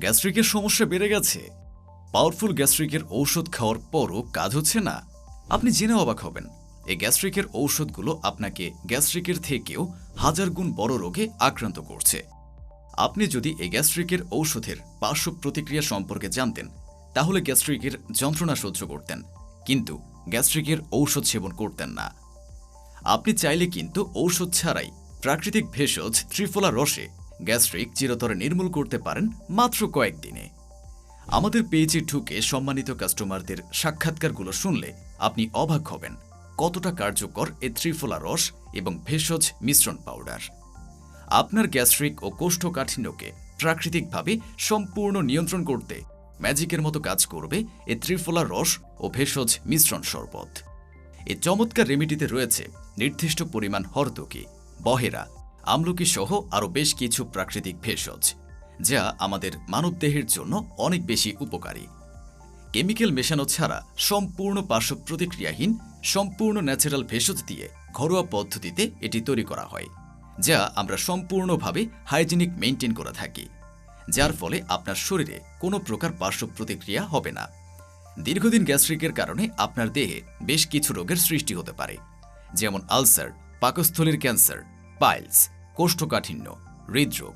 গ্যাস্ট্রিকের সমস্যা বেড়ে গেছে। পাওয়ারফুল গ্যাস্ট্রিকের ঔষধ খাওয়ার পরও কাজ হচ্ছে না। আপনি জেনে অবাক হবেন, এই গ্যাস্ট্রিকের ঔষধগুলো আপনাকে গ্যাস্ট্রিকের থেকেও হাজার গুণ বড় রোগে আক্রান্ত করছে। আপনি যদি এই গ্যাস্ট্রিকের ঔষধের পার্শ্ব প্রতিক্রিয়া সম্পর্কে জানতেন, তাহলে গ্যাস্ট্রিকের যন্ত্রণা সহ্য করতেন, কিন্তু গ্যাস্ট্রিকের ঔষধ সেবন করতেন না। আপনি চাইলে কিন্তু ঔষধ ছাড়াই প্রাকৃতিক ভেষজ ত্রিফলা রসে গ্যাস্ট্রিক চিরতরে নির্মূল করতে পারেন মাত্র কয়েকদিনে। আমাদের পেজে ঢুকে সম্মানিত কাস্টমারদের সাক্ষাৎকারগুলো শুনলে আপনি অবাক হবেন কতটা কার্যকর এই ত্রিফলা রস এবং ভেষজ মিশ্রণ পাউডার। আপনার গ্যাস্ট্রিক ও কোষ্ঠকাঠিন্যকে প্রাকৃতিকভাবে সম্পূর্ণ নিয়ন্ত্রণ করতে ম্যাজিকের মতো কাজ করবে এই ত্রিফলা রস ও ভেষজ মিশ্রণ শরবত। এই চমৎকার রেমিডিতে রয়েছে নির্দিষ্ট পরিমাণ হরতকি, বহেরা, আমলকি সহ আরও বেশ কিছু প্রাকৃতিক ভেষজ, যা আমাদের মানবদেহের জন্য অনেক বেশি উপকারী। কেমিক্যাল মেশানো ছাড়া সম্পূর্ণ পার্শ্ব প্রতিক্রিয়াহীন সম্পূর্ণ ন্যাচারাল ভেষজ দিয়ে ঘরোয়া পদ্ধতিতে এটি তৈরি করা হয়, যা আমরা সম্পূর্ণভাবে হাইজিনিক মেইনটেইন করে থাকি, যার ফলে আপনার শরীরে কোনো প্রকার পার্শ্ব প্রতিক্রিয়া হবে না। দীর্ঘদিন গ্যাস্ট্রিকের কারণে আপনার দেহে বেশ কিছু রোগের সৃষ্টি হতে পারে, যেমন আলসার, পাকস্থলীর ক্যান্সার, পাইলস, কোষ্ঠকাঠিন্য, হৃদরোগ,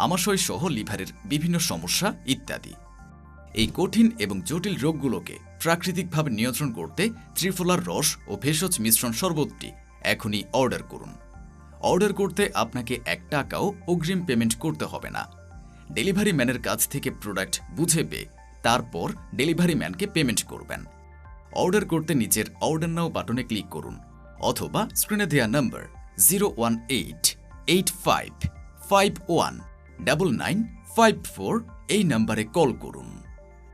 আমাশয় সহ লিভারের বিভিন্ন সমস্যা ইত্যাদি। এই কঠিন এবং জটিল রোগগুলোকে প্রাকৃতিকভাবে নিয়ন্ত্রণ করতে ত্রিফলার রস ও ভেষজ মিশ্রণ শরবতটি এখনই অর্ডার করুন। অর্ডার করতে আপনাকে 1 টাকাও অগ্রিম পেমেন্ট করতে হবে না। ডেলিভারি ম্যানের কাছ থেকে প্রোডাক্ট বুঝে পেয়ে তারপর ডেলিভারি ম্যানকে পেমেন্ট করবেন। অর্ডার করতে নিচের অর্ডার নাও বাটনে ক্লিক করুন অথবা স্ক্রিনে দেওয়া নম্বর 01885519954 এই নম্বরে কল করুন।